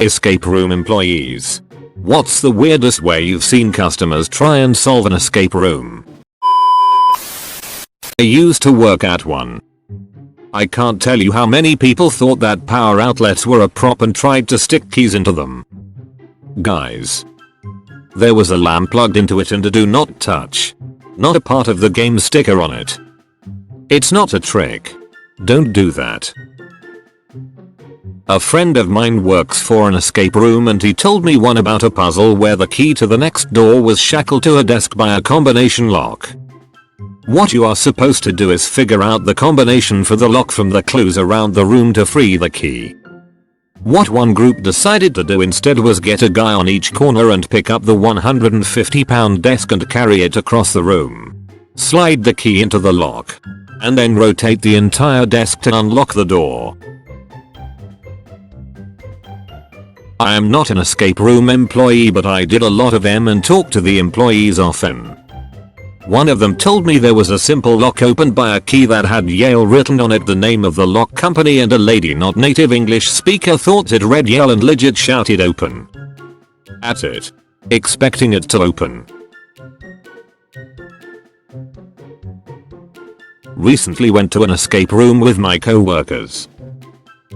Escape room employees. What's the weirdest way you've seen customers try and solve an escape room? I used to work at one. I can't tell you how many people thought that power outlets were a prop and tried to stick keys into them. Guys. There was a lamp plugged into it and a do not touch. Not a part of the game sticker on it. It's not a trick. Don't do that. A friend of mine works for an escape room and he told me one about a puzzle where the key to the next door was shackled to a desk by a combination lock. What you are supposed to do is figure out the combination for the lock from the clues around the room to free the key. What one group decided to do instead was get a guy on each corner and pick up the 150-pound desk and carry it across the room. Slide the key into the lock. And then rotate the entire desk to unlock the door. I am not an escape room employee, but I did a lot of them and talked to the employees often. One of them told me there was a simple lock opened by a key that had Yale written on it, the name of the lock company, and a lady not native English speaker thought it read Yale and legit shouted open at it, expecting it to open. Recently went to an escape room with my co-workers.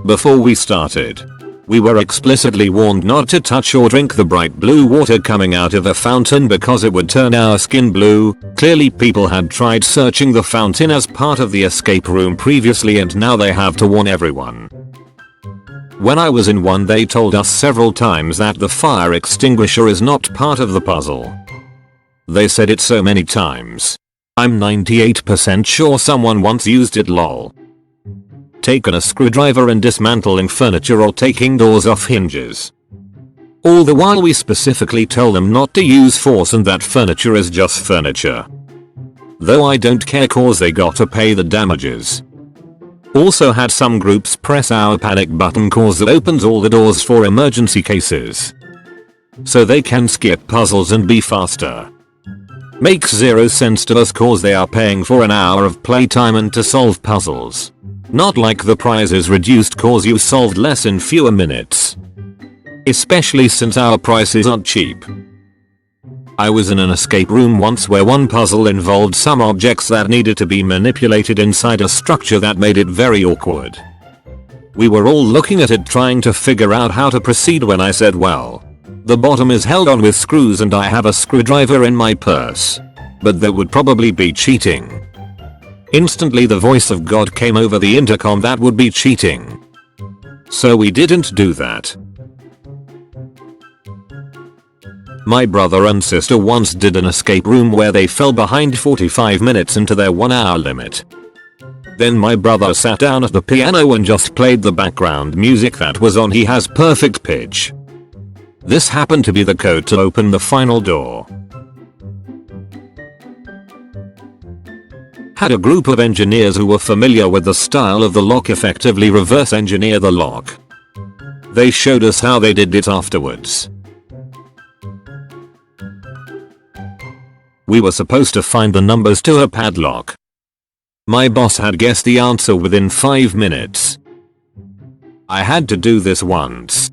Before we started, we were explicitly warned not to touch or drink the bright blue water coming out of a fountain because it would turn our skin blue. Clearly people had tried searching the fountain as part of the escape room previously and now they have to warn everyone. When I was in one, they told us several times that the fire extinguisher is not part of the puzzle. They said it so many times. I'm 98% sure someone once used it, lol. Taken a screwdriver and dismantling furniture or taking doors off hinges. All the while we specifically tell them not to use force and that furniture is just furniture. Though I don't care cause they gotta pay the damages. Also had some groups press our panic button cause it opens all the doors for emergency cases. So they can skip puzzles and be faster. Makes zero sense to us cause they are paying for an hour of playtime and to solve puzzles. Not like the prize is reduced cause you solved less in fewer minutes. Especially since our prices aren't cheap. I was in an escape room once where one puzzle involved some objects that needed to be manipulated inside a structure that made it very awkward. We were all looking at it trying to figure out how to proceed when I said, well, the bottom is held on with screws and I have a screwdriver in my purse. But that would probably be cheating. Instantly the voice of God came over the intercom, that would be cheating. So we didn't do that. My brother and sister once did an escape room where they fell behind 45 minutes into their 1 hour limit. Then my brother sat down at the piano and just played the background music that was on. He has perfect pitch. This happened to be the code to open the final door. Had a group of engineers who were familiar with the style of the lock effectively reverse engineer the lock. They showed us how they did it afterwards. We were supposed to find the numbers to a padlock. My boss had guessed the answer within 5 minutes. I had to do this once.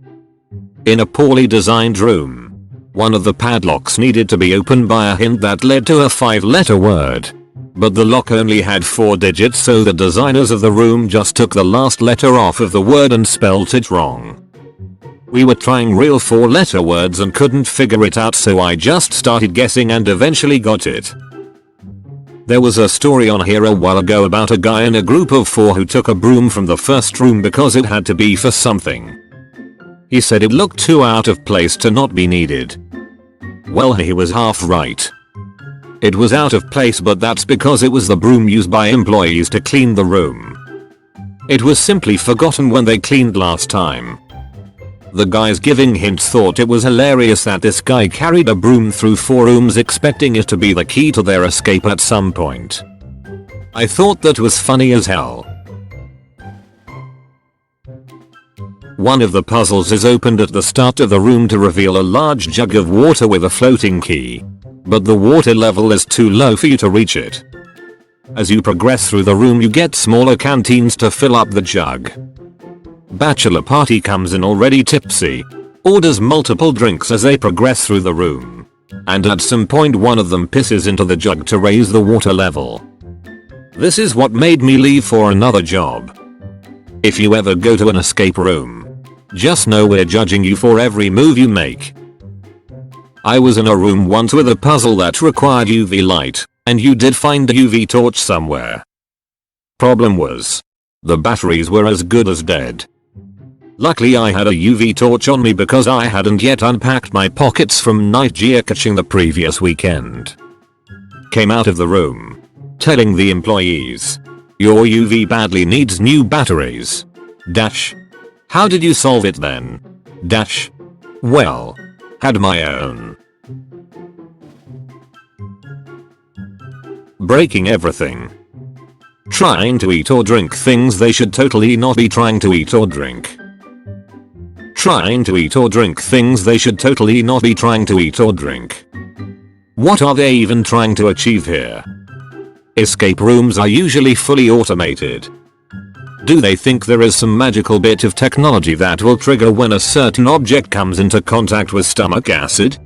In a poorly designed room. One of the padlocks needed to be opened by a hint that led to a 5-letter word. But the lock only had 4 digits, so the designers of the room just took the last letter off of the word and spelled it wrong. We were trying real 4-letter words and couldn't figure it out, so I just started guessing and eventually got it. There was a story on here a while ago about a guy in a group of 4 who took a broom from the first room because it had to be for something. He said it looked too out of place to not be needed. Well, he was half right. It was out of place, but that's because it was the broom used by employees to clean the room. It was simply forgotten when they cleaned last time. The guys giving hints thought it was hilarious that this guy carried a broom through 4 rooms expecting it to be the key to their escape at some point. I thought that was funny as hell. One of the puzzles is opened at the start of the room to reveal a large jug of water with a floating key. But the water level is too low for you to reach it. As you progress through the room you get smaller canteens to fill up the jug. Bachelor party comes in already tipsy. orders multiple drinks as they progress through the room. And at some point one of them pisses into the jug to raise the water level. This is what made me leave for another job. If you ever go to an escape room, just know we're judging you for every move you make. I was in a room once with a puzzle that required UV light, and you did find a UV torch somewhere. Problem was, the batteries were as good as dead. Luckily I had a UV torch on me because I hadn't yet unpacked my pockets from night geocaching the previous weekend. Came out of the room, telling the employees, your UV badly needs new batteries. Dash. How did you solve it then? Dash. Well, had my own. Breaking everything. Trying to eat or drink things they should totally not be trying to eat or drink. Trying to eat or drink things they should totally not be trying to eat or drink. What are they even trying to achieve here? Escape rooms are usually fully automated. Do they think there is some magical bit of technology that will trigger when a certain object comes into contact with stomach acid?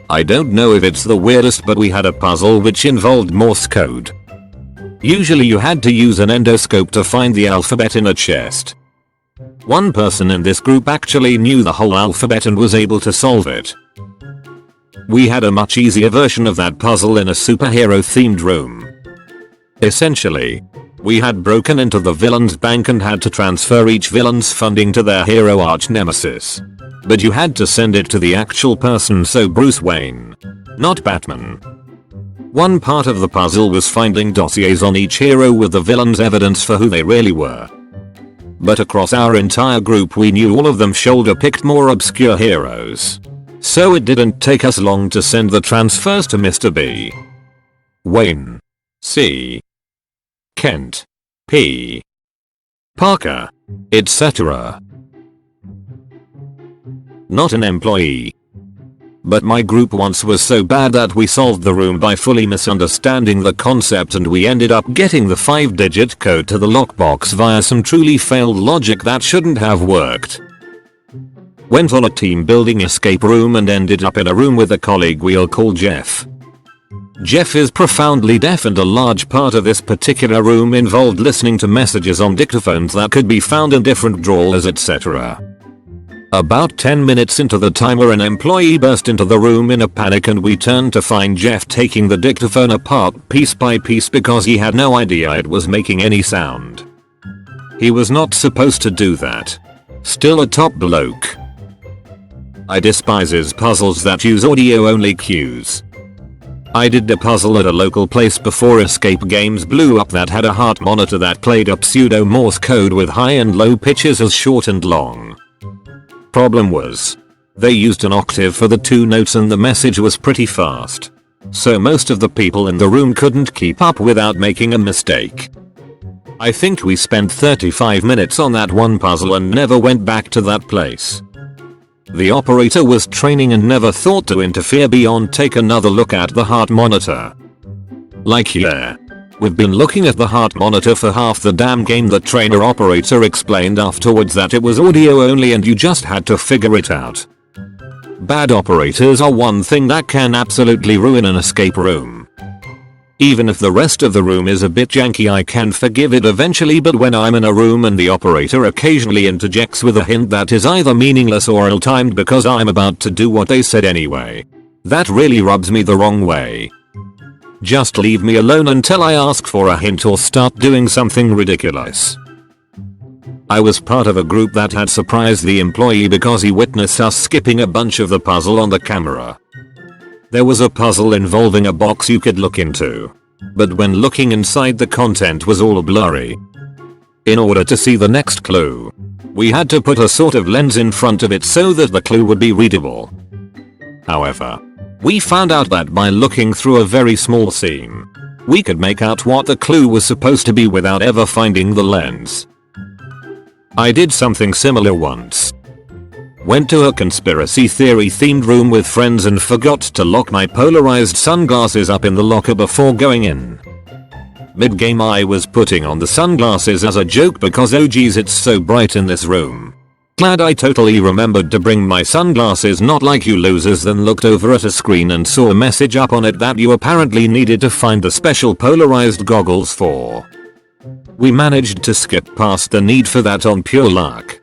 I don't know if it's the weirdest, but we had a puzzle which involved Morse code. Usually you had to use an endoscope to find the alphabet in a chest. One person in this group actually knew the whole alphabet and was able to solve it. We had a much easier version of that puzzle in a superhero themed room. Essentially, we had broken into the villain's bank and had to transfer each villain's funding to their hero arch nemesis. But you had to send it to the actual person, so Bruce Wayne, not Batman. One part of the puzzle was finding dossiers on each hero with the villain's evidence for who they really were. But across our entire group we knew all of them shoulder-picked more obscure heroes. So it didn't take us long to send the transfers to Mr. B, Wayne, C, Kent, P, Parker, etc. Not an employee. But my group once was so bad that we solved the room by fully misunderstanding the concept, and we ended up getting the 5-digit code to the lockbox via some truly failed logic that shouldn't have worked. Went on a team building escape room and ended up in a room with a colleague we'll call Jeff. Jeff is profoundly deaf, and a large part of this particular room involved listening to messages on dictaphones that could be found in different drawers, etc. About 10 minutes into the timer, an employee burst into the room in a panic, and we turned to find Jeff taking the dictaphone apart piece by piece because he had no idea it was making any sound. He was not supposed to do that. Still a top bloke. I despises puzzles that use audio only cues. I did a puzzle at a local place before Escape Games blew up that had a heart monitor that played up pseudo Morse code with high and low pitches as short and long. Problem was, they used an octave for the 2 notes and the message was pretty fast. So most of the people in the room couldn't keep up without making a mistake. I think we spent 35 minutes on that one puzzle and never went back to that place. The operator was training and never thought to interfere beyond take another look at the heart monitor. Like, yeah, we've been looking at the heart monitor for half the damn game. The trainer operator explained afterwards that it was audio only and you just had to figure it out. Bad operators are one thing that can absolutely ruin an escape room. Even if the rest of the room is a bit janky, I can forgive it eventually, but when I'm in a room and the operator occasionally interjects with a hint that is either meaningless or ill-timed because I'm about to do what they said anyway, that really rubs me the wrong way. Just leave me alone until I ask for a hint or start doing something ridiculous. I was part of a group that had surprised the employee because he witnessed us skipping a bunch of the puzzle on the camera. There was a puzzle involving a box you could look into, but when looking inside the content was all blurry. In order to see the next clue, we had to put a sort of lens in front of it so that the clue would be readable. However, we found out that by looking through a very small seam, we could make out what the clue was supposed to be without ever finding the lens. I did something similar once. Went to a conspiracy theory themed room with friends and forgot to lock my polarized sunglasses up in the locker before going in. Mid-game I was putting on the sunglasses as a joke because oh geez, it's so bright in this room. Glad I totally remembered to bring my sunglasses, not like you losers, then looked over at a screen and saw a message up on it that you apparently needed to find the special polarized goggles for. We managed to skip past the need for that on pure luck.